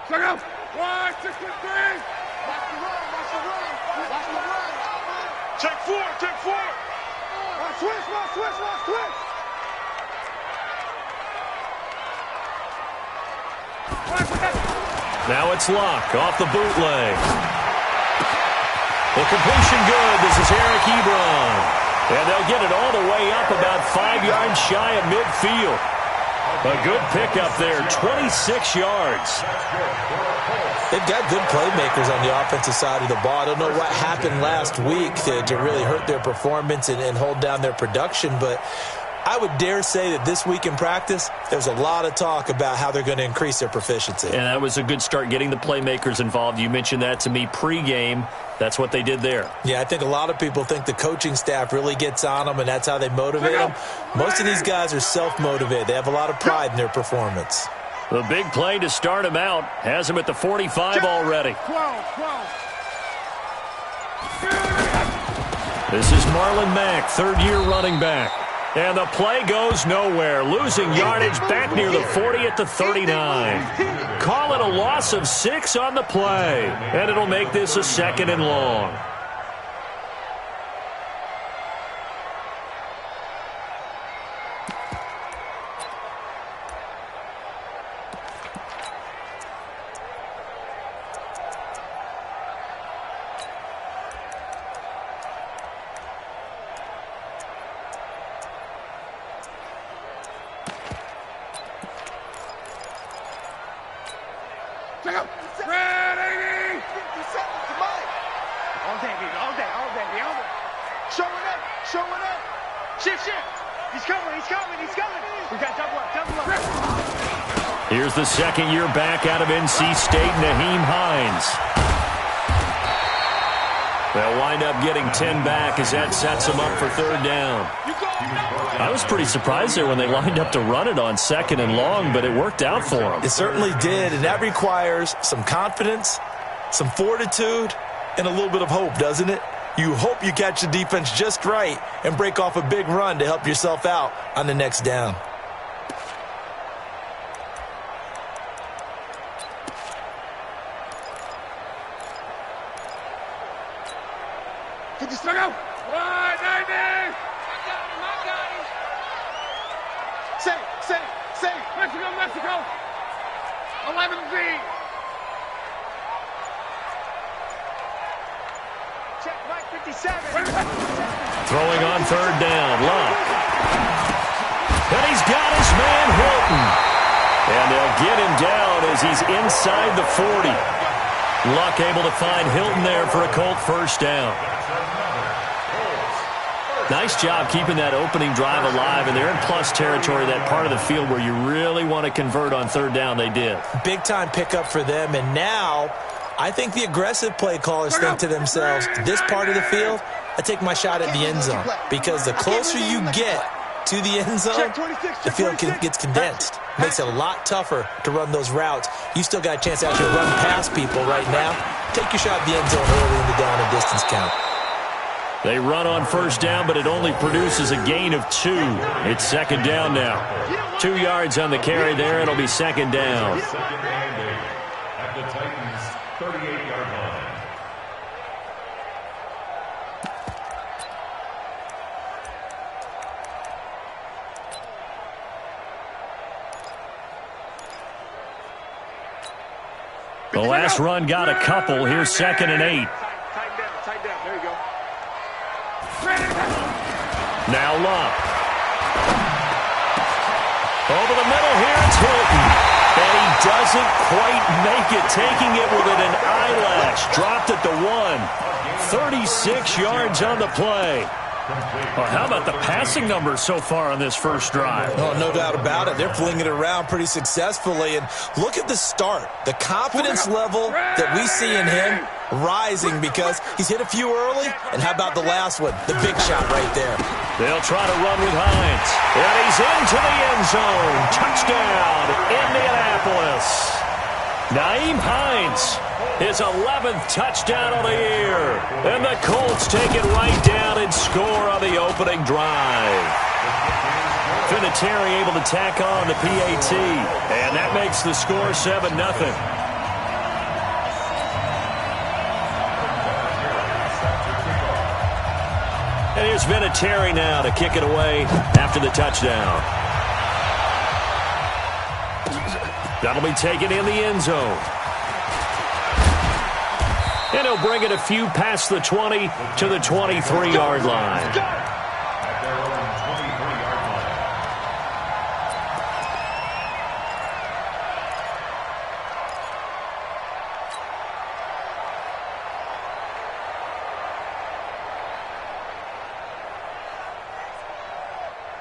Check out. 1, 6, 3. Watch the run. Watch the run. Watch the run. Take 4. Take 4. Watch switch. Watch switch. Watch switch. Now it's Luck off the bootleg. The completion good. This is Eric Ebron. And they'll get it all the way up about 5 yards shy of midfield. A good pickup there, 26 yards. They've got good playmakers on the offensive side of the ball. I don't know what happened last week to really hurt their performance and hold down their production, but I would dare say that this week in practice, there's a lot of talk about how they're going to increase their proficiency. And that was a good start getting the playmakers involved. You mentioned that to me pregame. That's what they did there. Yeah, I think a lot of people think the coaching staff really gets on them, and that's how they motivate them. Most of these guys are self-motivated. They have a lot of pride in their performance. The big play to start him out has him at the 45 already. This is Marlon Mack, third-year running back. And the play goes nowhere, losing yardage back near the 40 at the 39. Call it a loss of 6 on the play, and it'll make this a 2nd and long. Here's the second-year back out of NC State, Nyheim Hines. They'll wind up getting 10 back as that sets them up for 3rd down. I was pretty surprised there when they lined up to run it on 2nd and long, but it worked out for them. It certainly did, and that requires some confidence, some fortitude, and a little bit of hope, doesn't it? You hope you catch the defense just right and break off a big run to help yourself out on the next down. Strung out. 190. I got him. Say. Mexico. 11Z. Check Mike 57. Throwing on 3rd down, Luck. And he's got his man Hilton. And they'll get him down as he's inside the 40. Luck able to find Hilton there for a Colt 1st down. Nice job keeping that opening drive alive, and they're in plus territory, that part of the field where you really want to convert on 3rd down. They did. Big-time pickup for them, and now I think the aggressive play callers think to themselves, this part of the field, I take my shot at the end zone, because the closer you get to the end zone, the field gets condensed. Makes it a lot tougher to run those routes. You still got a chance to actually run past people right now. Take your shot at the end zone early in the down and distance count. They run on 1st down, but it only produces a gain of 2. It's 2nd down now. 2 yards on the carry there. It'll be 2nd down. At the Titans' 38-yard line. The last run got a couple. Here's 2nd and 8. Tight down. There you go. Now Luck. Over the middle here, it's Hilton. And he doesn't quite make it, taking it within an eyelash. Dropped at the 1. 36 yards on the play. Well, how about the passing numbers so far on this first drive? Oh, no doubt about it. They're flinging it around pretty successfully. And look at the start. The confidence level that we see in him rising because he's hit a few early. And how about the last one? The big shot right there. They'll try to run with Hines. And he's into the end zone. Touchdown, Indianapolis. Nyheim Hines, his 11th touchdown of the year. And the Colts take it right down and score on the opening drive. Vinatieri able to tack on the PAT. And that makes the score 7-0. And here's Vinatieri now to kick it away after the touchdown. That'll be taken in the end zone. And he'll bring it a few past the 20 to the 23-yard line. At their own 23-yard line.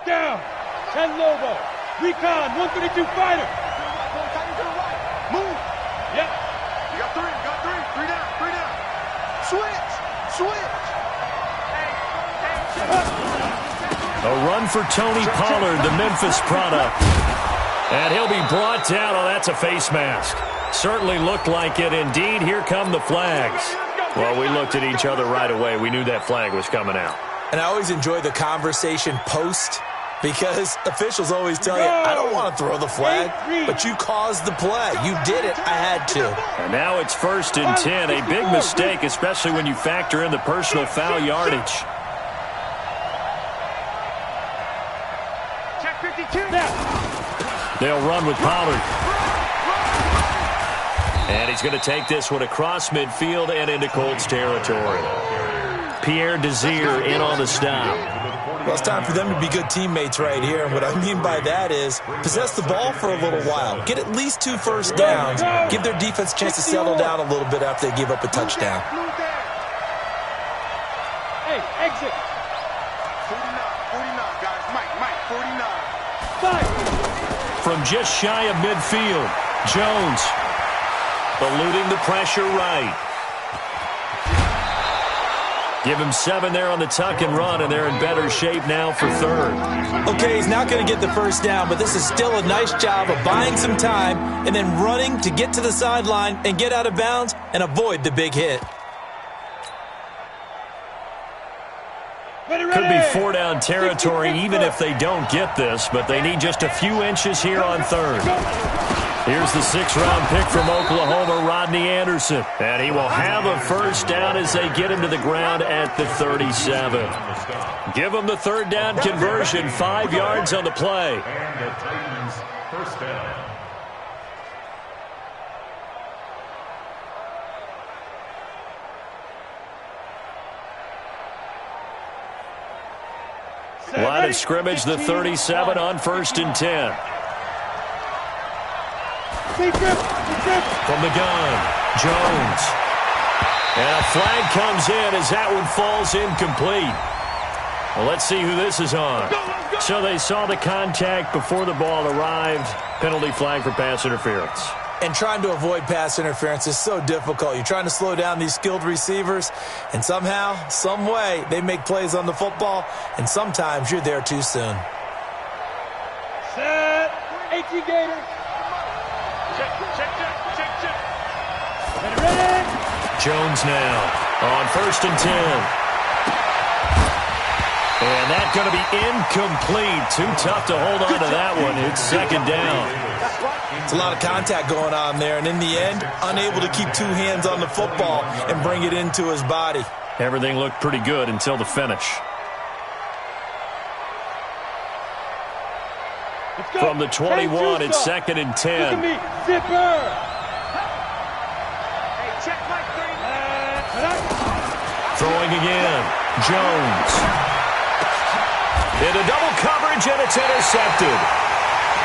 Down. 10 Lobo. Recon. 132 fighter. Move. Yep. You got three. Three down. Switch. A run for Tony Pollard, the Memphis product. And he'll be brought down. Oh, that's a face mask. Certainly looked like it. Indeed, here come the flags. Well, we looked at each other right away. We knew that flag was coming out. And I always enjoy the conversation post, because officials always tell you, I don't want to throw the flag, but you caused the play. You did it. I had to. And now it's 1st and 10. A big mistake, especially when you factor in the personal foul yardage. Check 52. They'll run with Pollard. And he's going to take this one across midfield and into Colts territory. Pierre Desir in on the stop. Well, it's time for them to be good teammates right here. And what I mean by that is possess the ball for a little while. Get at least 2 first downs. Give their defense a chance to settle down a little bit after they give up a touchdown. Hey, exit. 49, guys. Mike, 49. From just shy of midfield, Jones eluding the pressure right. Give him 7 there on the tuck and run, and they're in better shape now for 3rd. Okay, he's not going to get the first down, but this is still a nice job of buying some time and then running to get to the sideline and get out of bounds and avoid the big hit. Could be 4-down territory even if they don't get this, but they need just a few inches here on 3rd. Here's the 6th-round pick from Oklahoma, Rodney Anderson. And he will have a first down as they get him to the ground at the 37. Give him the 3rd down conversion, 5 yards on the play. And the Titans first down. Line of scrimmage, the 37 on 1st and 10. From the gun, Jones. And a flag comes in as that one falls incomplete. Well, let's see who this is on. So they saw the contact before the ball arrived. Penalty flag for pass interference. And trying to avoid pass interference is so difficult. You're trying to slow down these skilled receivers, and somehow, some way, they make plays on the football, and sometimes you're there too soon. Set. 18 Gator. Check. Ready. Jones now on 1st and 10. And that's going to be incomplete. Too tough to hold on to that one. It's 2nd down. It's a lot of contact going on there, and in the end, unable to keep 2 hands on the football and bring it into his body. Everything looked pretty good until the finish. From the 21, it's 2nd and 10. Look at me. Zipper. Hey, check Mike 30. Throwing again. Jones. Into double coverage, and it's intercepted.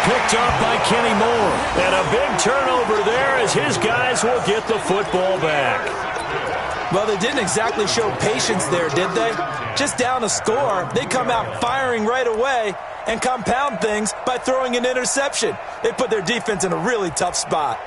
Picked up by Kenny Moore. And a big turnover there as his guys will get the football back. Well, they didn't exactly show patience there, did they? Just down a score, they come out firing right away and compound things by throwing an interception. They put their defense in a really tough spot.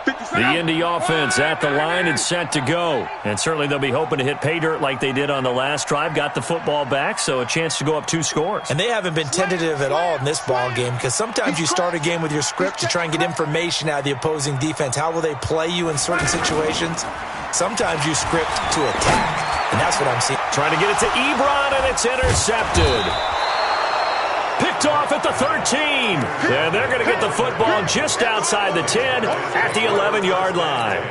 The Indy offense at the line and set to go. And certainly they'll be hoping to hit pay dirt like they did on the last drive. Got the football back, so a chance to go up 2 scores. And they haven't been tentative at all in this ball game, because sometimes you start a game with your script to try and get information out of the opposing defense. How will they play you in certain situations? Sometimes you script to attack, and that's what I'm seeing. Trying to get it to Ebron, and it's intercepted. Picked off at the 13. And they're going to get the football just outside the 10 at the 11-yard line.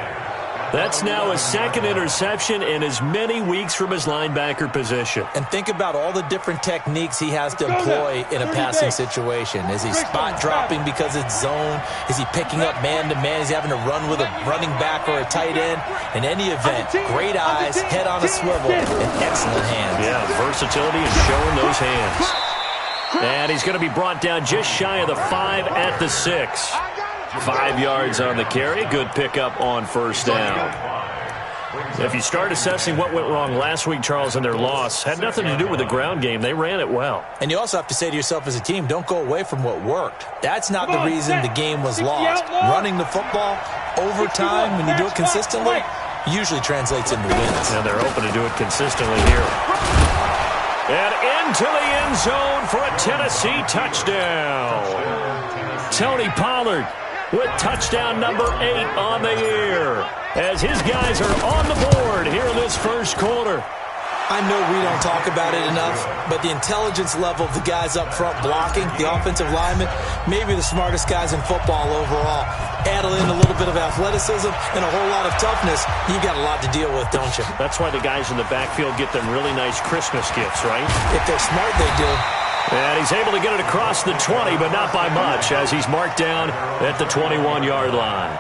That's now his second interception in as many weeks from his linebacker position. And think about all the different techniques he has to employ in a passing situation. Is he spot dropping because it's zone? Is he picking up man-to-man? Is he having to run with a running back or a tight end? In any event, great eyes, head on a swivel, and excellent hands. Yeah, versatility and showing those hands. And he's going to be brought down just shy of the 5 at the 6. 5 yards on the carry. Good pickup on first down. If you start assessing what went wrong last week, Charles, in their loss, had nothing to do with the ground game. They ran it well. And you also have to say to yourself as a team, don't go away from what worked. That's not the reason the game was lost. Running the football over time, when you do it consistently, usually translates into wins. And they're hoping to do it consistently here. And into the end zone for a Tennessee touchdown. Tony Pollard with touchdown number 8 on the year, as his guys are on the board here in this first quarter. I know we don't talk about it enough, but the intelligence level of the guys up front blocking, the offensive linemen, maybe the smartest guys in football overall. Add in a little bit of athleticism and a whole lot of toughness, you've got a lot to deal with, don't you? That's why the guys in the backfield get them really nice Christmas gifts, right? If they're smart, they do. And he's able to get it across the 20, but not by much, as he's marked down at the 21-yard line.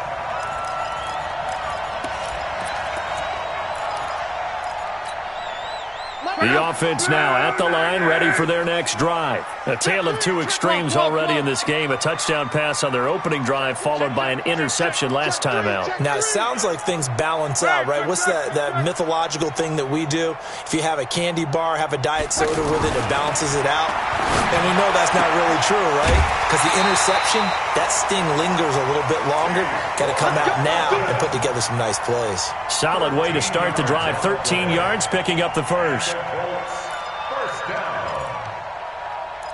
The offense now at the line, ready for their next drive. A tale of two extremes already in this game. A touchdown pass on their opening drive, followed by an interception last time out. Now, it sounds like things balance out, right? What's that mythological thing that we do? If you have a candy bar, have a diet soda with it, it balances it out. And we know that's not really true, right? Because the interception, that sting lingers a little bit longer. Got to come out now and put together some nice plays. Solid way to start the drive. 13 yards, picking up the first. First down.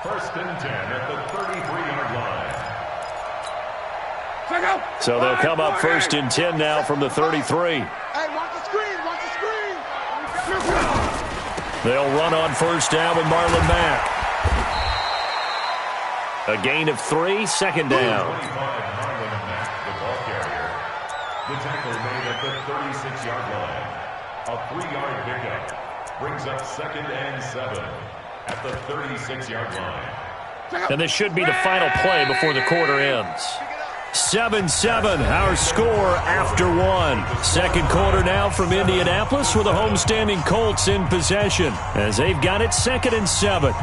First and 10 at the 33-yard line. So they'll come up first and 10 now from the 33. Hey, watch the screen, watch the screen. They'll run on first down with Marlon Mack. A gain of 3, second down. 25, Marlon Mack, the ball carrier. The tackle made at the 36-yard line. A 3-yard pickup brings up second and 7 at the 36-yard line. And this should be the final play before the quarter ends. 7-7, our score after 1. Second quarter now from Indianapolis with the homestanding Colts in possession, as they've got it second and 7.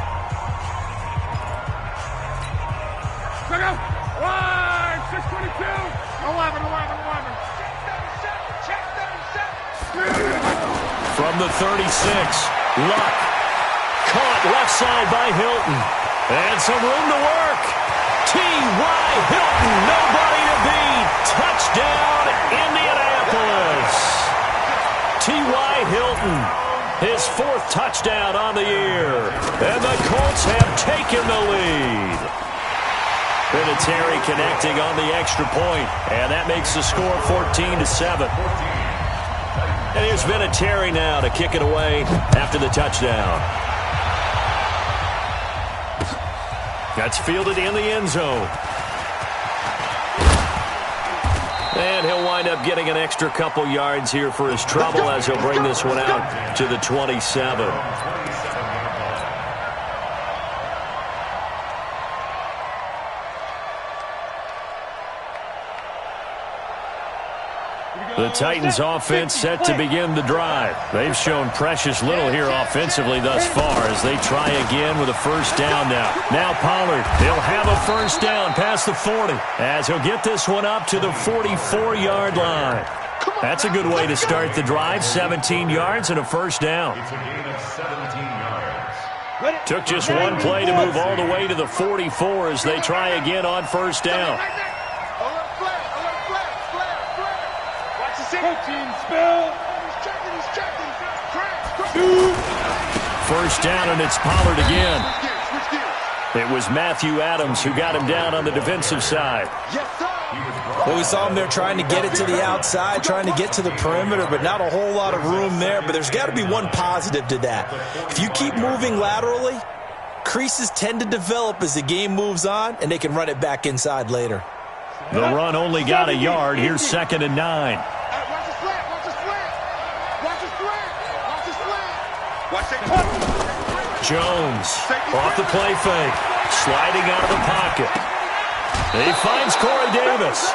From the 36, Luck. Caught left side by Hilton. And some room to work. T.Y. Hilton, nobody to beat. Touchdown, Indianapolis. T.Y. Hilton, his 4th touchdown on the year. And the Colts have taken the lead. Vinatieri connecting on the extra point. And that makes the score 14-7. And here's Vinatieri now to kick it away after the touchdown. That's fielded in the end zone. And he'll wind up getting an extra couple yards here for his trouble as he'll bring this one out to the 27. The Titans offense set to begin the drive. They've shown precious little here offensively thus far as they try again with a first down now. Now Pollard, he'll have a first down past the 40 as he'll get this one up to the 44-yard line. That's a good way to start the drive. 17 yards and a first down. It's a gain of 17 yards. Took just one play to move all the way to the 44 as they try again on first down. First down, and it's Pollard again. It was Matthew Adams who got him down on the defensive side. Well, we saw him there trying to get it to the outside, trying to get to the perimeter, but not a whole lot of room there. But there's got to be one positive to that. If you keep moving laterally, creases tend to develop as the game moves on, and they can run it back inside later. The run only got a yard. Here's second and 9. Jones off the play fake. Sliding out of the pocket. He finds Corey Davis.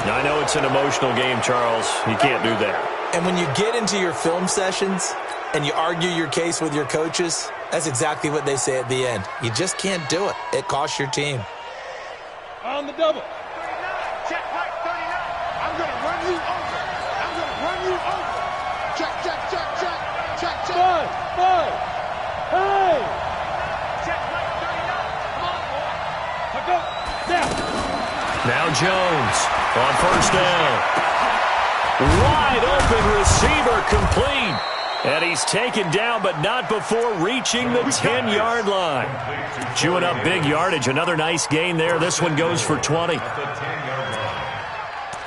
Now, I know it's an emotional game, Charles. You can't do that. And when you get into your film sessions and you argue your case with your coaches, that's exactly what they say at the end. You just can't do it. It costs your team. On the double. 39. Check right, 39. I'm going to run you over. I'm going to run you over. Check, check, check, check. Check, check. Five. Hey. Check right, 39. Come on, boy. Let go. Now. Now Jones on first down. Wide open receiver complete. And he's taken down, but not before reaching the 10-yard line. Chewing up big yardage. Another nice gain there. This one goes for 20.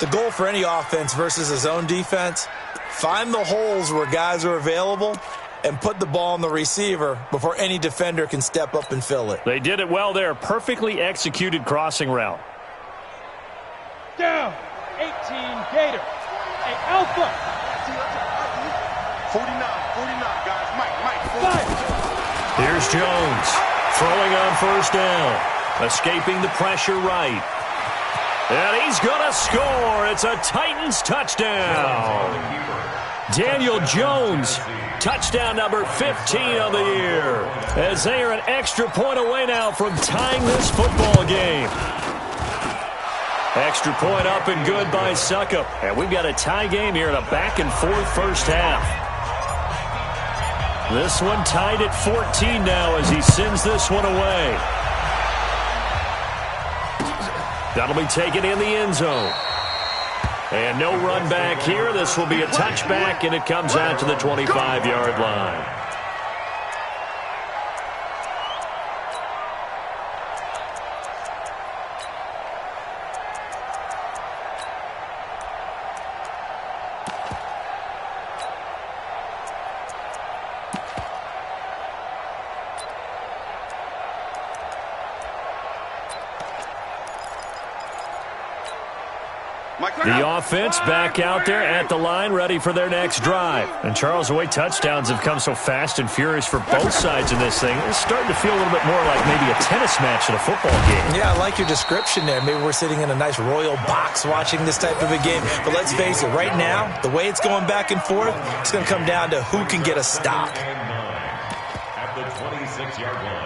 The goal for any offense versus a zone defense, find the holes where guys are available and put the ball on the receiver before any defender can step up and fill it. They did it well there. Perfectly executed crossing route. Down. 18 Gator. A Alpha. 49, guys. Mike. Here's Jones throwing on first down. Escaping the pressure right. And he's going to score. It's a Titans touchdown. Daniel Jones, touchdown number 15 on the year. As they are an extra point away now from tying this football game. Extra point up and good by Suckup. And we've got a tie game here in a back-and-forth first half. This one tied at 14 now as he sends this one away. That'll be taken in the end zone. And no run back here. This will be a touchback, and it comes out to the 25-yard line. The offense back out there at the line, ready for their next drive. And, Charles, the way touchdowns have come so fast and furious for both sides in this thing, it's starting to feel a little bit more like maybe a tennis match at a football game. Yeah, I like your description there. Maybe we're sitting in a nice royal box watching this type of a game. But let's face it, right now, the way it's going back and forth, it's going to come down to who can get a stop.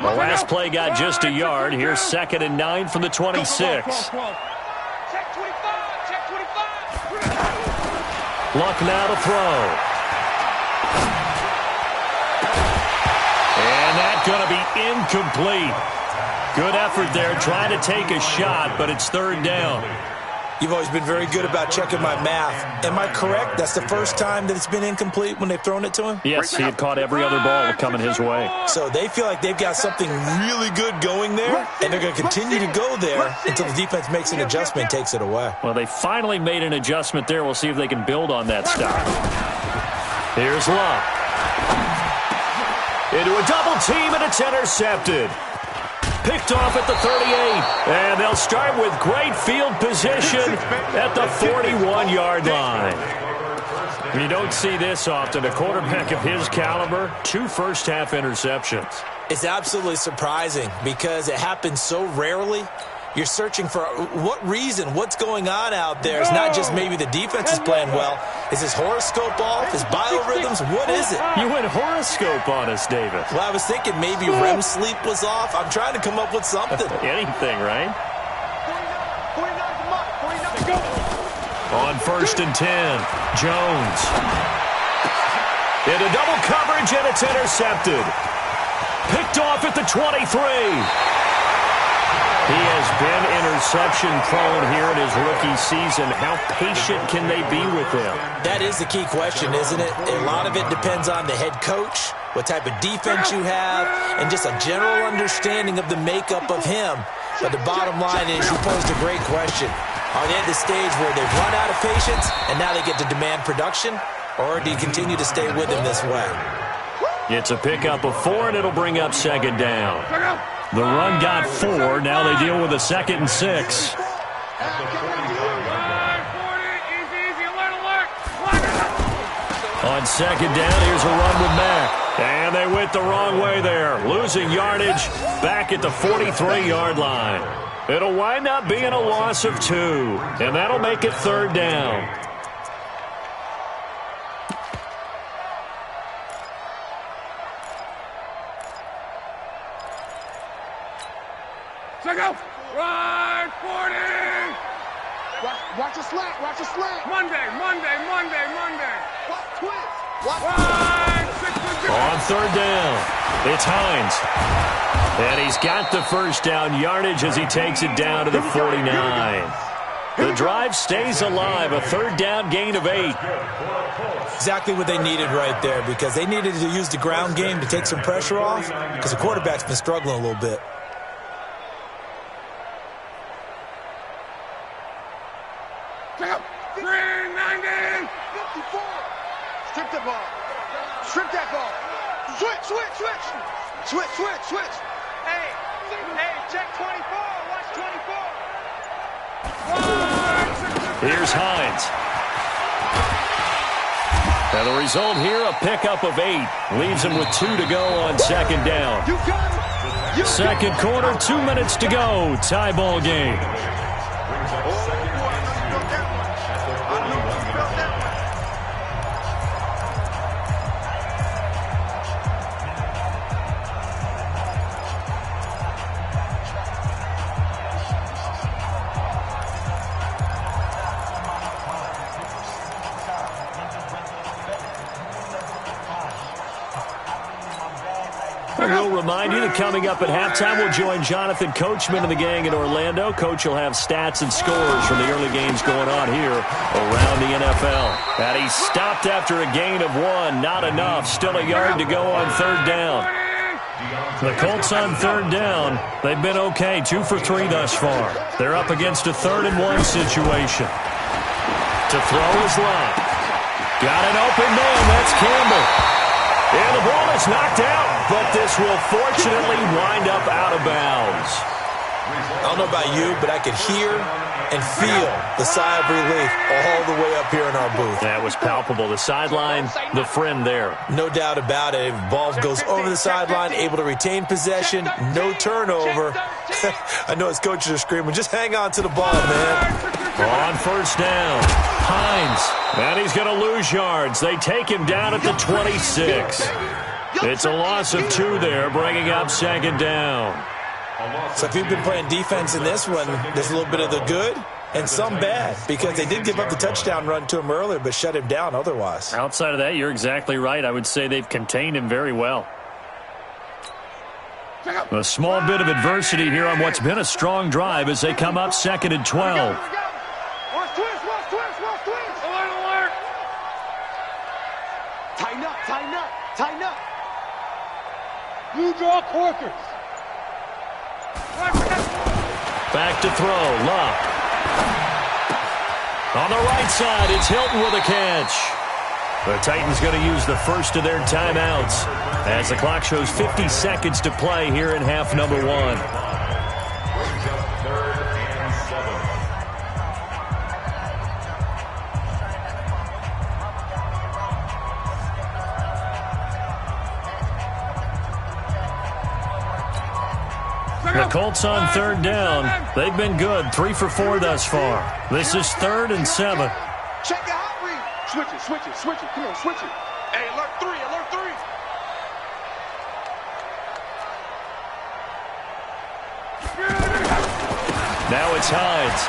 The last play got just a yard. Here's 2nd and 9 from the 26. Luck now to throw. And that's going to be incomplete. Good effort there, trying to take a shot, but it's 3rd down. You've always been very good about checking my math. Am I correct? That's the first time that it's been incomplete when they've thrown it to him? Yes, he had caught every other ball coming his way. So they feel like they've got something really good going there, and they're going to continue to go there until the defense makes an adjustment and takes it away. Well, they finally made an adjustment there. We'll see if they can build on that stop. Here's Luck. Into a double team, and it's intercepted. Picked off at the 38, and they'll start with great field position at the 41-yard line. You don't see this often. A quarterback of his caliber, 2 first-half interceptions. It's absolutely surprising because it happens so rarely. You're searching for what reason, what's going on out there. It's not just maybe the defense is playing well. Is his horoscope off? His biorhythms? What is it? You went horoscope on us, Davis. Well, I was thinking maybe REM sleep was off. I'm trying to come up with something. Anything, right? On 1st and 10, Jones. Into double coverage, and it's intercepted. Picked off at the 23. He has been interception-prone here in his rookie season. How patient can they be with him? That is the key question, isn't it? A lot of it depends on the head coach, what type of defense you have, and just a general understanding of the makeup of him. But the bottom line is you posed a great question. Are they at the stage where they've run out of patience and now they get to demand production? Or do you continue to stay with him this way? It's a pickup of 4, and it'll bring up 2nd down. The run got 4. Now they deal with a 2nd and 6. On 2nd down, here's a run with Mack. And they went the wrong way there, losing yardage back at the 43-yard line. It'll wind up being a loss of 2, and that'll make it 3rd down. Check out. Right, 40. Watch a slant. Watch a slant. Monday. Watch twist. Watch Right, 6. On 3rd down, it's Hines. And he's got the first down yardage as he takes it down to the 49. The drive stays alive, a 3rd down gain of 8. Exactly what they needed right there, because they needed to use the ground game to take some pressure off, because the quarterback's been struggling a little bit. Check out. 390. 54. Strip the ball. Strip that ball. Switch. Hey, check 24. Watch 24. Here's Hines. And the result here, a pickup of 8. Leaves him with 2 to go on 2nd down. You got it. Second quarter, 2 minutes to go. Tie ball game. We'll remind you that coming up at halftime, we'll join Jonathan Coachman and the gang in Orlando. Coach will have stats and scores from the early games going on here around the NFL. And he stopped after a gain of 1. Not enough. Still a yard to go on 3rd down. The Colts on 3rd down, they've been okay. 2 for 3 thus far. They're up against a 3rd and 1 situation. To throw is Love. Got an open man. That's Campbell. And the ball is knocked out, but this will fortunately wind up out of bounds. I don't know about you, but I could hear and feel the sigh of relief all the way up here in our booth. That was palpable. The sideline, the friend there. No doubt about it. Ball goes over the sideline, able to retain possession, no turnover. I know his coaches are screaming, just hang on to the ball, man. On 1st down, Hines. And he's going to lose yards. They take him down at the 26. It's a loss of 2 there, bringing up 2nd down. So if you've been playing defense in this one, there's a little bit of the good and some bad, because they did give up the touchdown run to him earlier, but shut him down otherwise. Outside of that, you're exactly right. I would say they've contained him very well. A small bit of adversity here on what's been a strong drive as they come up 2nd and 12. Watch twist. Alert. Tighten up. You draw corkers. Back to throw, Love. On the right side, it's Hilton with a catch. The Titans going to use the first of their timeouts as the clock shows 50 seconds to play here in half number 1. Brings up 3rd and 7. The Colts on 3rd down. They've been good, 3 for 4 thus far. This is 3rd and 7. Check the hot read. Switch it. Come on, switch it. Hey, alert 3. Now it's Hines.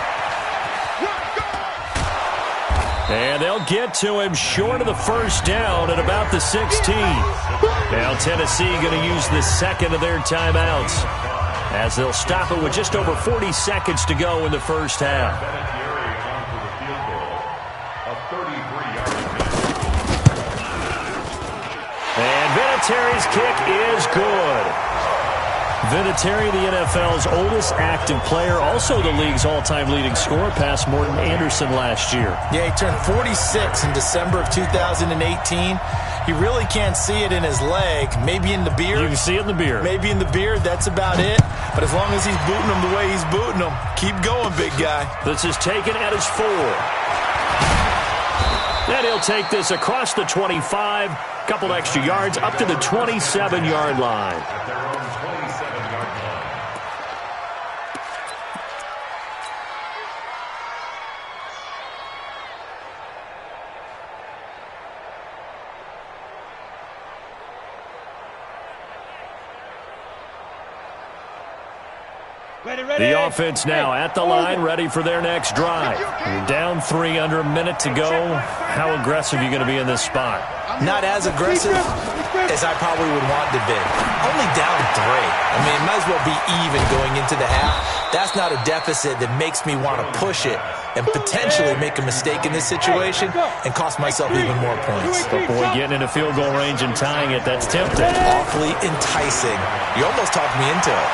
And they'll get to him short of the first down at about the 16. Now Tennessee going to use the second of their timeouts as they'll stop it with just over 40 seconds to go in the first half. And Vinatieri's kick is good. Vinatieri, the NFL's oldest active player, also the league's all-time leading scorer, past Morton Anderson last year. Yeah, he turned 46 in December of 2018. He really can't see it in his leg, maybe in the beard. You can see it in the beard. Maybe in the beard, that's about it. But as long as he's booting him the way he's booting him, keep going, big guy. This is taken at his 4. And he'll take this across the 25, couple extra yards up to the 27-yard line. At their own 27-yard line. The offense now at the line, ready for their next drive. You're down 3 under a minute to go. How aggressive are you going to be in this spot? Not as aggressive as I probably would want to be. Only down 3. I mean, it might as well be even going into the half. That's not a deficit that makes me want to push it and potentially make a mistake in this situation and cost myself even more points. But boy, getting in a field goal range and tying it, that's tempting. Awfully enticing. You almost talked me into it.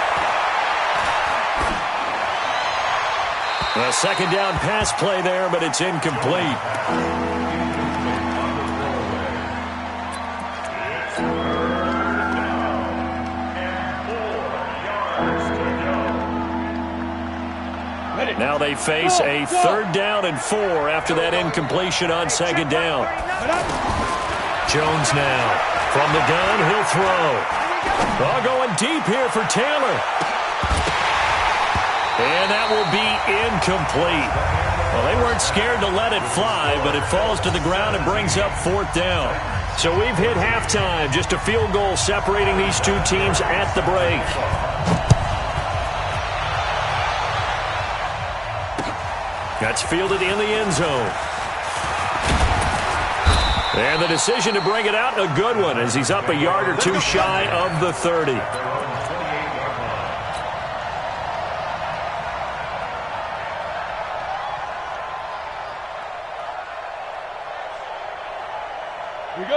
A second down pass play there, but it's incomplete. Now they face a 3rd down and 4 after that incompletion on 2nd down. Jones now from the gun, he'll throw. Oh, going deep here for Taylor. And that will be incomplete. Well, they weren't scared to let it fly, but it falls to the ground and brings up 4th down. So we've hit halftime. Just a field goal separating these two teams at the break. That's fielded in the end zone. And the decision to bring it out, a good one, as he's up a yard or 2 shy of the 30.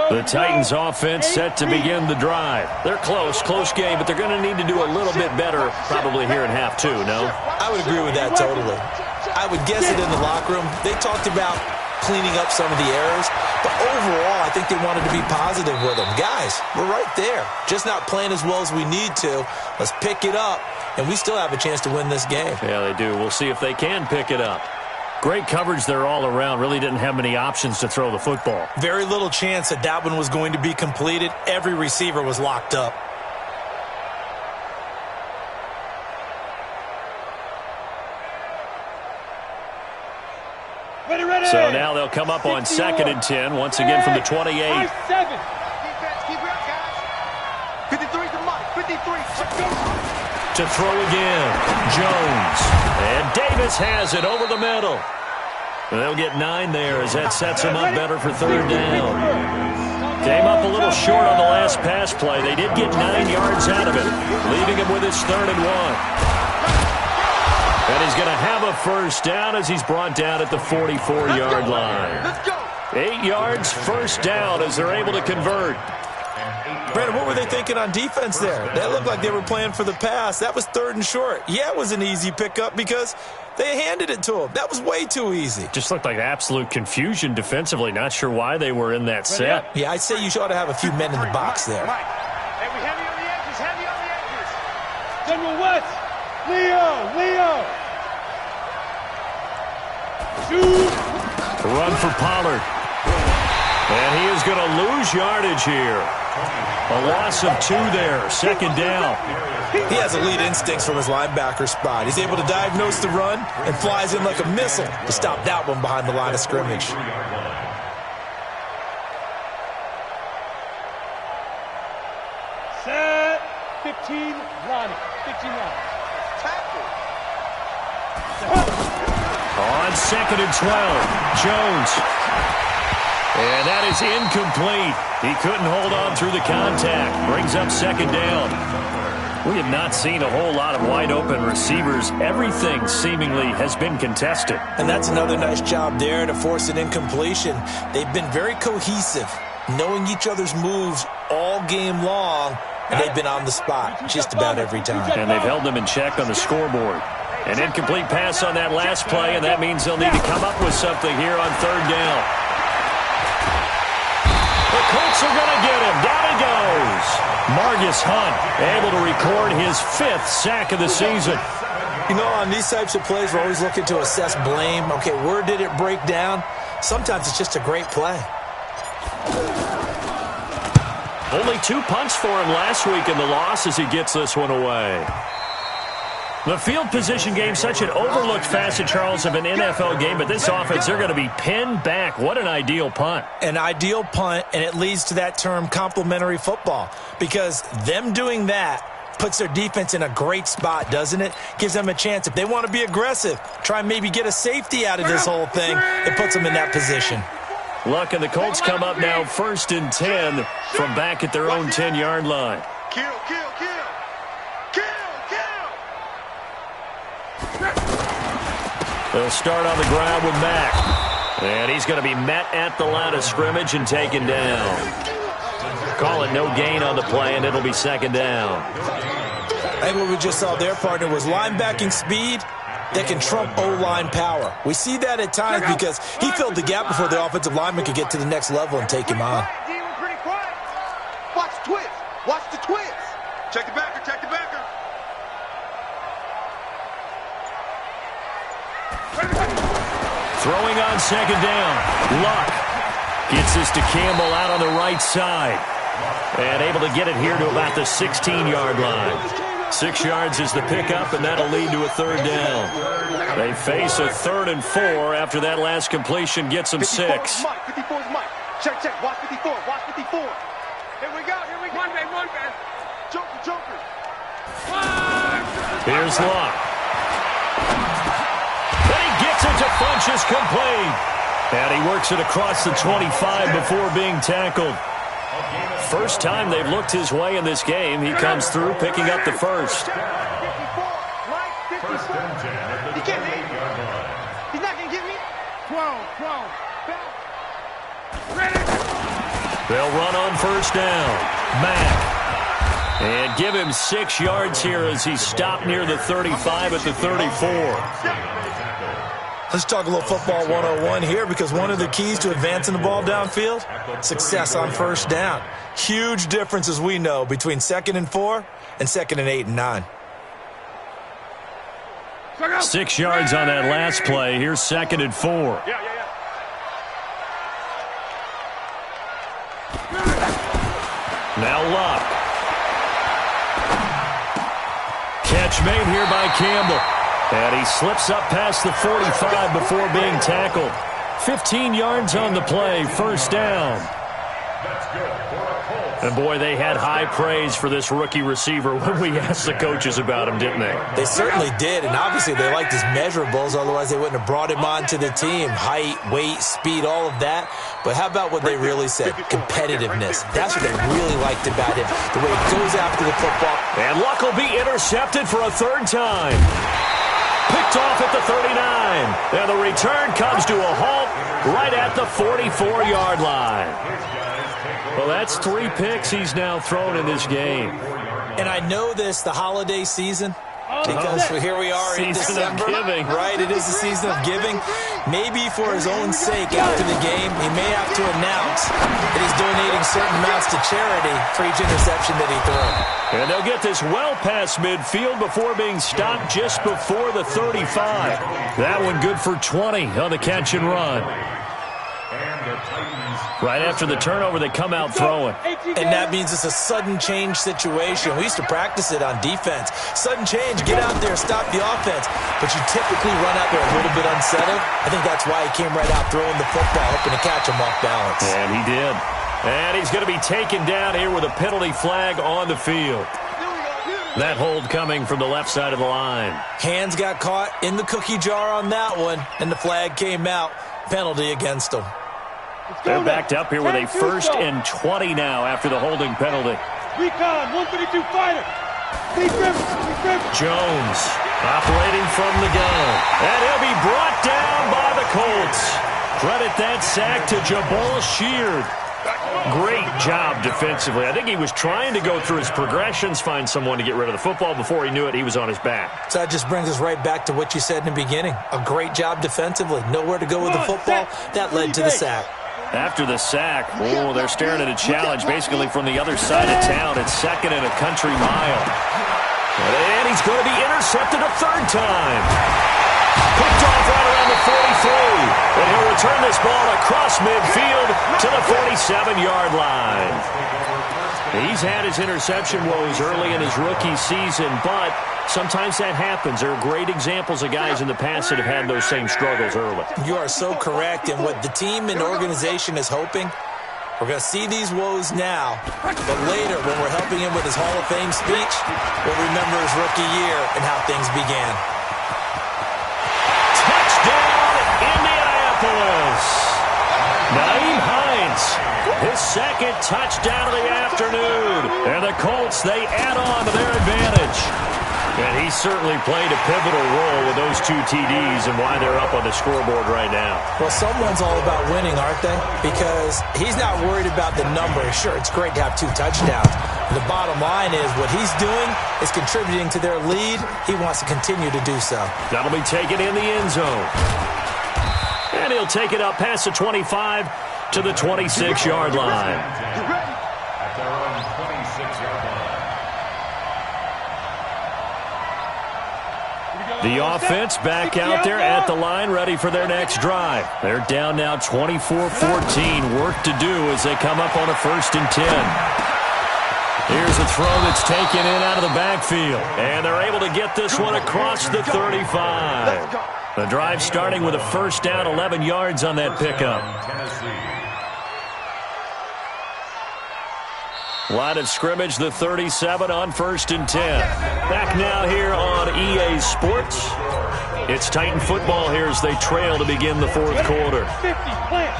The Titans offense set to begin the drive. They're close game, but they're going to need to do a little bit better probably here in half 2, no? I would agree with that totally. I would guess it in the locker room. They talked about cleaning up some of the errors, but overall I think they wanted to be positive with them. Guys, we're right there. Just not playing as well as we need to. Let's pick it up, and we still have a chance to win this game. Yeah, they do. We'll see if they can pick it up. Great coverage there all around. Really didn't have many options to throw the football. Very little chance that one was going to be completed. Every receiver was locked up. Ready. So now they'll come up on 2nd and 10, once again from the 28. 7. Defense, keep it up, guys. 53 to Mike. 53. To throw again, Jones. And Davis has it over the middle. They'll get 9 there as that sets them up better for 3rd down. Came up a little short on the last pass play. They did get 9 yards out of it, leaving him with his 3rd and 1. And he's going to have a 1st down as he's brought down at the 44-yard line. 8 yards, 1st down as they're able to convert. Brandon, what were they thinking on defense there? That looked like they were playing for the pass. That was 3rd and short. Yeah, it was an easy pickup because they handed it to him. That was way too easy. Just looked like absolute confusion defensively. Not sure why they were in that set. Yeah, I'd say you ought to have a few men in the box there. Hey, we heavy on the edges, heavy on the edges. General West. Leo. Shoot. Run for Pollard. And he is going to lose yardage here. A loss of 2 there. 2nd down. He has elite instincts from his linebacker spot. He's able to diagnose the run and flies in like a missile to stop that one behind the line of scrimmage. Set. 15 Ronnie. 15 Ronnie. On 2nd and 12, Jones. And that is incomplete. He couldn't hold on through the contact. Brings up 2nd down. We have not seen a whole lot of wide-open receivers. Everything seemingly has been contested. And that's another nice job there to force an incompletion. They've been very cohesive, knowing each other's moves all game long, and they've been on the spot just about every time. And they've held them in check on the scoreboard. An incomplete pass on that last play, and that means they'll need to come up with something here on 3rd down. The Colts are going to get him. Down he goes. Margus Hunt able to record his 5th sack of the season. You know, on these types of plays, we're always looking to assess blame. Okay, where did it break down? Sometimes it's just a great play. Only 2 punts for him last week in the loss as he gets this one away. The field position game, such an overlooked facet, Charles, of an NFL game, but this offense, they're going to be pinned back. What an ideal punt. An ideal punt, and it leads to that term complementary football, because them doing that puts their defense in a great spot, doesn't it? Gives them a chance. If they want to be aggressive, try and maybe get a safety out of this whole thing, it puts them in that position. Look, and the Colts come up now 1st and 10 from back at their own 10-yard line. Kill, kill, kill. They'll start on the ground with Mack. And he's going to be met at the line of scrimmage and taken down. Call it no gain on the play, and it'll be 2nd down. I think what we just saw there, partner, was linebacking speed that can trump O-line power. We see that at times because he filled the gap before the offensive lineman could get to the next level and take him on. Watch the twist. Watch the twist. Check the backer. Check the backer. Throwing on 2nd down. Luck gets this to Campbell out on the right side. And able to get it here to about the 16-yard line. 6 yards is the pickup, and that'll lead to a 3rd down. They face a 3rd and 4 after that last completion gets them 6. 54's Mike. Check, check. Watch 54. Watch 54. Here we go. Here we go. One man. Joker. Here's Luck. And he gets it to Funchess complete. And he works it across the 25 before being tackled. First time they've looked his way in this game. He comes through, picking up the first. 54. Mike, 54. He can't hit me. He's not going to get me. 12. They'll run on 1st down. Mack. And give him 6 yards here as he stopped near the 35 at the 34. Let's talk a little football 101 here, because one of the keys to advancing the ball downfield, success on 1st down. Huge difference, as we know, between 2nd and 4 and 2nd and 8 and 9. 6 yards on that last play. Here's 2nd and 4. Now Luck. Catch made here by Campbell. And he slips up past the 45 before being tackled. 15 yards on the play, 1st down. And boy, they had high praise for this rookie receiver when we asked the coaches about him, didn't they? They certainly did, and obviously they liked his measurables, otherwise they wouldn't have brought him onto the team. Height, weight, speed, all of that. But how about what they really said? Competitiveness. That's what they really liked about him, the way he goes after the football. And Luck will be intercepted for a 3rd time. Picked off at the 39. And the return comes to a halt right at the 44-yard line. Well, that's 3 picks he's now thrown in this game. And I know this, the holiday season, because here we are in December. Giving. Right, it is the season of giving. Maybe for his own sake after the game, he may have to announce that he's donating certain amounts to charity for each interception that he throws. And they'll get this well past midfield before being stopped just before the 35. That one good for 20 on the catch and run. Right after the turnover, they come out throwing. And that means it's a sudden change situation. We used to practice it on defense. Sudden change, get out there, stop the offense. But you typically run out there a little bit unsettled. I think that's why he came right out throwing the football, hoping to catch him off balance. And he did. And he's going to be taken down here with a penalty flag on the field. That hold coming from the left side of the line. Hands got caught in the cookie jar on that one, and the flag came out. Penalty against them. They're backed up here with a 1st and 20 now after the holding penalty. Recon, 152 fighter. Jones operating from the gun. And he'll be brought down by the Colts. Credit that sack to Jabal Sheard. Great job defensively. I think he was trying to go through his progressions, find someone to get rid of the football. Before he knew it, he was on his back. So that just brings us right back to what you said in the beginning. A great job defensively. Nowhere to go with the football. That led to the sack. After the sack, they're staring at a challenge basically from the other side of town. It's 2nd and a country mile. And he's going to be intercepted a 3rd time. Picked off right around the 43. And he'll return this ball across midfield to the 47-yard line. He's had his interception woes early in his rookie season, but sometimes that happens. There are great examples of guys in the past that have had those same struggles early. You are so correct, and what the team and organization is hoping, we're going to see these woes now, but later when we're helping him with his Hall of Fame speech, we'll remember his rookie year and how things began. Touchdown, Indianapolis! Nyheim Hines, his second touchdown of the afternoon. And the Colts, they add on to their advantage. And he certainly played a pivotal role with those 2 TDs and why they're up on the scoreboard right now. Well, someone's all about winning, aren't they? Because he's not worried about the number. Sure, it's great to have 2 touchdowns. The bottom line is what he's doing is contributing to their lead. He wants to continue to do so. That'll be taken in the end zone. And he'll take it up past the 25 to the 26-yard line. At their own 26-yard line. The offense back out there at the line, ready for their next drive. They're down now 24-14. Work to do as they come up on a 1st and 10. Here's a throw that's taken in out of the backfield. And they're able to get this one across the 35. The drive starting with a 1st down, 11 yards on that pickup. Line of scrimmage, the 37 on 1st and 10. Back now here on EA Sports. It's Titan football here as they trail to begin the 4th quarter. 50, plant.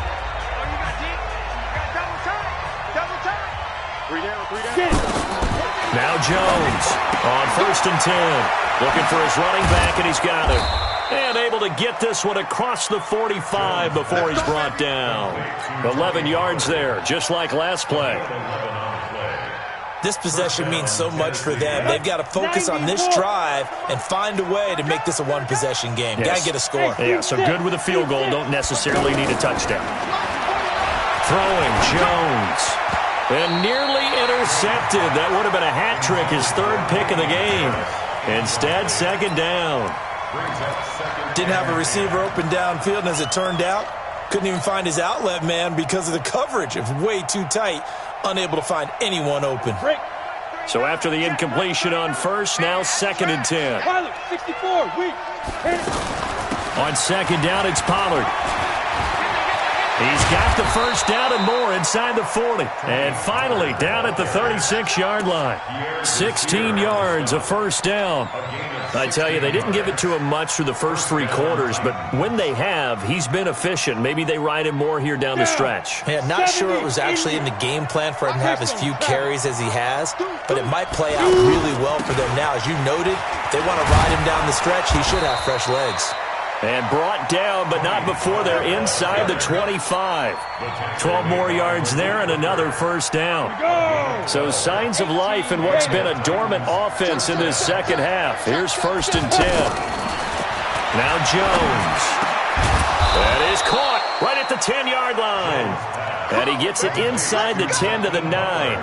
Now Jones on 1st and 10. Looking for his running back, and he's got it. And able to get this one across the 45 before he's brought down. 11 yards there, just like last play. This possession means so much for them. They've got to focus on this drive and find a way to make this a one-possession game. Yes. Got to get a score. Yeah, so good with a field goal. Don't necessarily need a touchdown. Throwing, Jones. And nearly intercepted. That would have been a hat trick, his 3rd pick of the game. Instead, 2nd down. Didn't have a receiver open downfield, and as it turned out, couldn't even find his outlet man because of the coverage. It was way too tight. Unable to find anyone open. So after the incompletion on 1st, now 2nd and 10. 64, weak. On 2nd down, it's Pollard. He's got the 1st down and more inside the 40. And finally, down at the 36-yard line. 16 yards, a 1st down. I tell you, they didn't give it to him much through the first 3 quarters, but when they have, he's been efficient. Maybe they ride him more here down the stretch. Yeah, not sure it was actually in the game plan for him to have as few carries as he has, but it might play out really well for them now. As you noted, if they want to ride him down the stretch, he should have fresh legs. And brought down, but not before they're inside the 25. 12 more yards there and another 1st down. So signs of life in what's been a dormant offense in this 2nd half. Here's 1st and 10. Now Jones. That is caught right at the 10-yard line. And he gets it inside the 10 to the 9.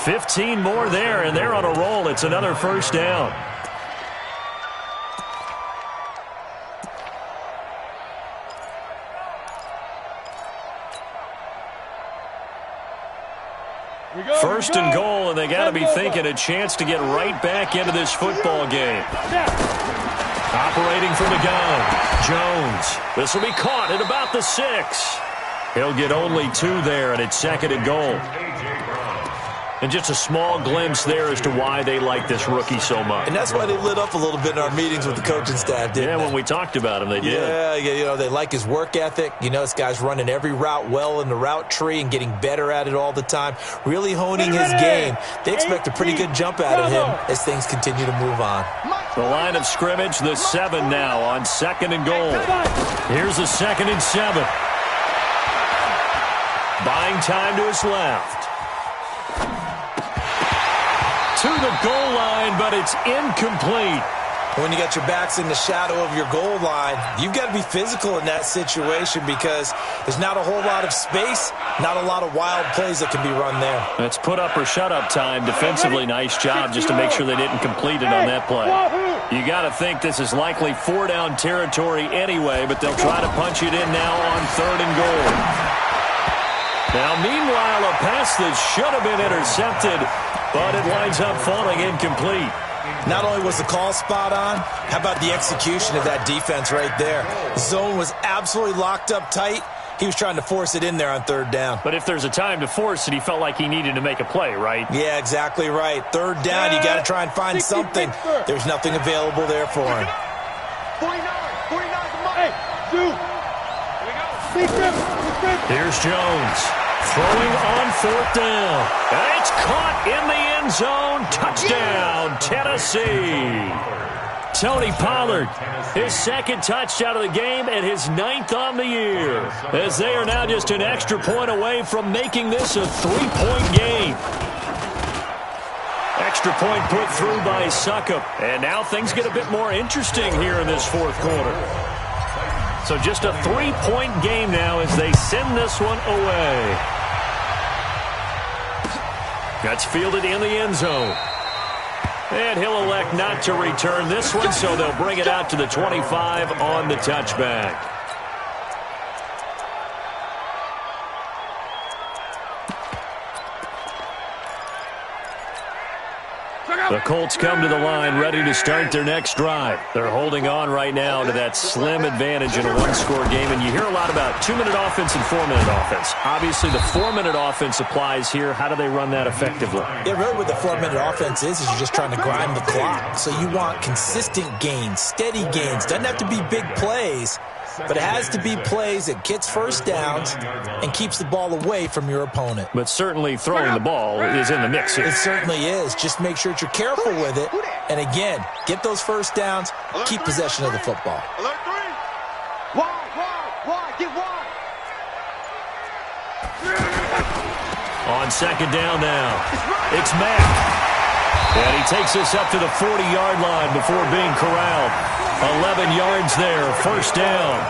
15 more there, and they're on a roll. It's another 1st down. First and goal, and they got to be thinking a chance to get right back into this football game. Operating from the gun, Jones. This will be caught at about the 6. He'll get only 2 there, and it's 2nd and goal. And just a small glimpse there as to why they like this rookie so much. And that's why they lit up a little bit in our meetings with the coaching staff, didn't they? Yeah, when we talked about him, they did. Yeah, you know, they like his work ethic. You know, this guy's running every route well in the route tree and getting better at it all the time, really honing his game. They expect a pretty good jump out of him as things continue to move on. The line of scrimmage, the 7 now on 2nd and goal. Here's a 2nd and 7. Buying time to his left. To the goal line, but it's incomplete. When you got your backs in the shadow of your goal line, you've got to be physical in that situation because there's not a whole lot of space, not a lot of wild plays that can be run there. It's put up or shut up time. Defensively, nice job just to make sure they didn't complete it on that play. You got to think this is likely 4-down territory anyway, but they'll try to punch it in now on 3rd and goal. Now, meanwhile, a pass that should have been intercepted, but it winds up falling incomplete. Not only was the call spot on, how about the execution of that defense right there? The zone was absolutely locked up tight. He was trying to force it in there on 3rd down. But if there's a time to force it, he felt like he needed to make a play, right? Yeah, exactly right. 3rd down, you got to try and find something. There's nothing available there for him. 49, hey, dude. Here's Jones throwing on 4th down. And it's caught in the end zone. Touchdown, Tennessee. Tony Pollard, his 2nd touchdown of the game and his 9th on the year, as they are now just an extra point away from making this a 3-point game. Extra point put through by Succop, and now things get a bit more interesting here in this 4th quarter. So just a 3-point game now as they send this one away. That's fielded in the end zone. And he'll elect not to return this one, so they'll bring it out to the 25 on the touchback. The Colts come to the line ready to start their next drive. They're holding on right now to that slim advantage in a one-score game. And you hear a lot about 2-minute offense and 4-minute offense. Obviously, the 4-minute offense applies here. How do they run that effectively? Yeah, really what the 4-minute offense is you're just trying to grind the clock. So you want consistent gains, steady gains. Doesn't have to be big plays, but it has to be plays that gets first downs and keeps the ball away from your opponent. But certainly throwing the ball is in the mix here. It certainly is. Just make sure that you're careful with it. And again, get those first downs, keep possession of the football. Alert 3. Wide, get wide. On 2nd down now, it's Mack. And he takes us up to the 40-yard line before being corralled. 11 yards there, 1st down.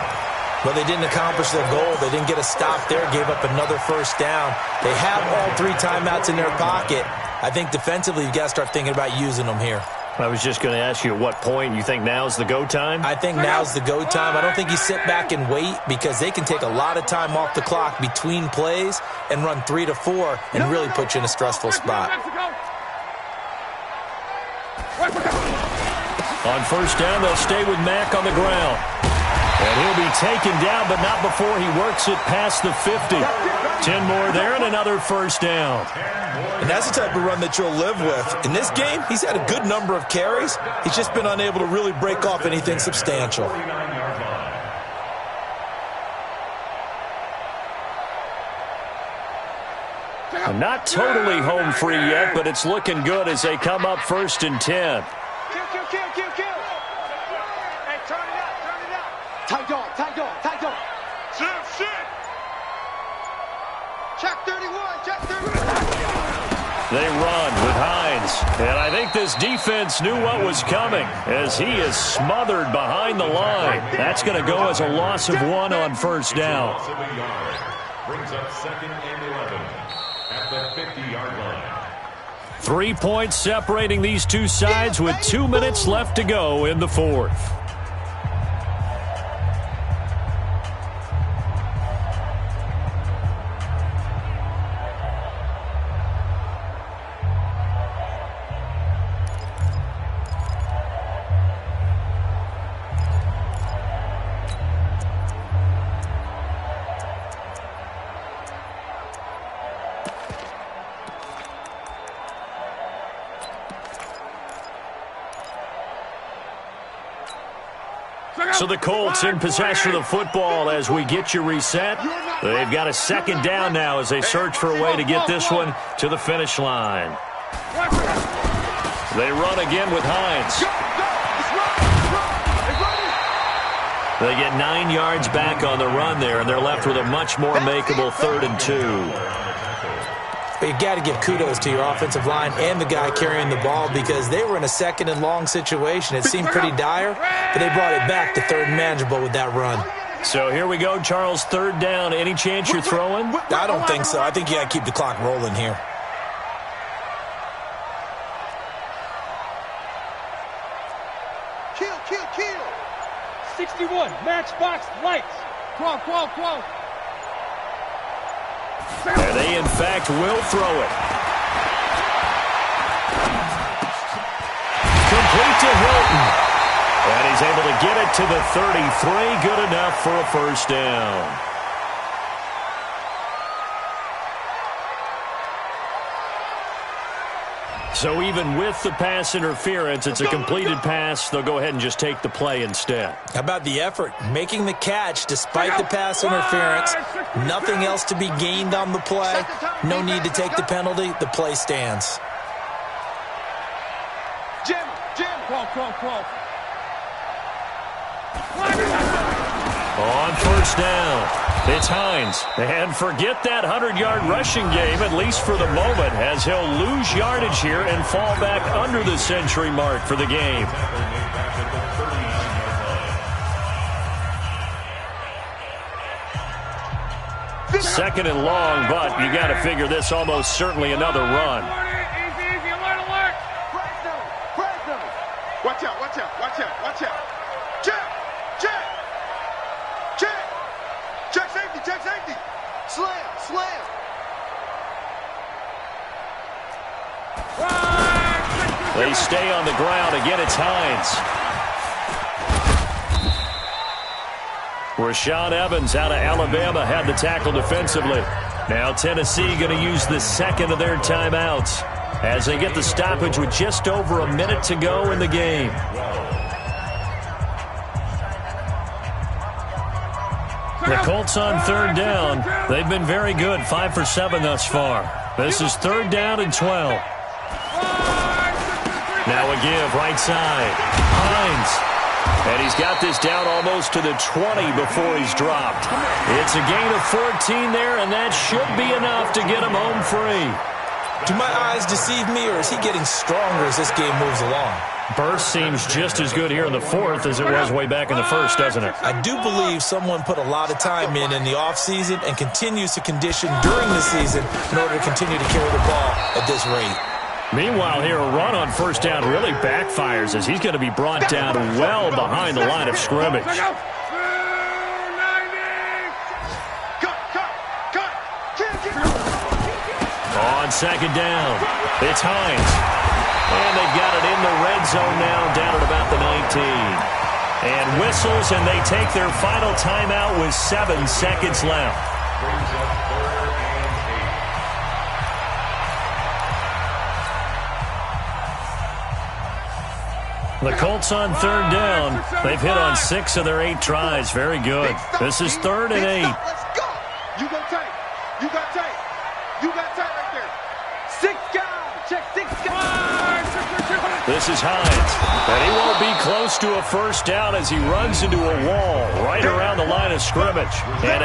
Well, they didn't accomplish their goal. They didn't get a stop there, gave up another 1st down. They have all 3 timeouts in their pocket. I think defensively you've got to start thinking about using them here. I was just going to ask you at what point you think now's the go time? I think now's the go time. I don't think you sit back and wait because they can take a lot of time off the clock between plays and run 3 to 4 and really put you in a stressful spot. On 1st down, they'll stay with Mack on the ground. And he'll be taken down, but not before he works it past the 50. 10 more there and another 1st down. And that's the type of run that you'll live with. In this game, he's had a good number of carries. He's just been unable to really break off anything substantial. Not totally home free yet, but it's looking good as they come up 1st and 10. Kill. Hey, turn it out. Tight dog. Shit. Check 31. They run with Hines. And I think this defense knew what was coming as he is smothered behind the line. That's going to go as a loss of 1 on 1st down. Brings up 2nd and 11 at the 50-yard line. 3 points separating these two sides with 2 minutes left to go in the 4th. So the Colts in possession of the football as we get you reset. They've got a 2nd down now as they search for a way to get this one to the finish line. They run again with Hines. They get 9 yards back on the run there, and they're left with a much more makeable 3rd and 2. But you got to give kudos to your offensive line and the guy carrying the ball because they were in a 2nd and long situation. It seemed pretty dire, but they brought it back to 3rd and manageable with that run. So here we go, Charles, 3rd down. Any chance you're throwing? I don't think so. I think you got to keep the clock rolling here. 61, matchbox lights. Quo. And they, in fact, will throw it. Complete to Hilton. And he's able to get it to the 33. Good enough for a first down. So even with the pass interference, it's a completed pass. They'll go ahead and just take the play instead. How about the effort? Making the catch despite the pass interference. Nothing else to be gained on the play. No need to take the penalty. The play stands. Jim. Quo. On first down, it's Hines. And forget that 100-yard rushing game, at least for the moment, as he'll lose yardage here and fall back under the century mark for the game. Second and long, but you got to figure this almost certainly another run. Easy, alert. Press them. Watch out. Check safety. Slam. They stay on the ground. Again, it's Hines. Rashaan Evans out of Alabama had the tackle defensively. Now Tennessee going to use the second of their timeouts as they get the stoppage with just over a minute to go in the game. The Colts on third down. They've been very good, 5 for 7 thus far. This is third down and 12. Now a give, right side. Hines. And he's got this down almost to the 20 before he's dropped. It's a gain of 14 there, and that should be enough to get him home free. Do my eyes deceive me, or is he getting stronger as this game moves along? Burst seems just as good here in the fourth as it was way back in the first, doesn't it? I do believe someone put a lot of time in the offseason and continues to condition during the season in order to continue to carry the ball at this rate. Meanwhile, here, a run on first down really backfires as he's going to be brought down well behind the line of scrimmage. On second down, it's Hines. And they've got it in the red zone now, down at about the 19. And whistles, and they take their final timeout with 7 seconds left. Brings up third and 8. The Colts on third down. They've hit on 6 of their 8 tries. Very good. This is third and 8. Let's go. You got tight right there. 6 guys. Check 6 guys. This is Hines. And he won't be close to a first down as he runs into a wall right around the line of scrimmage. And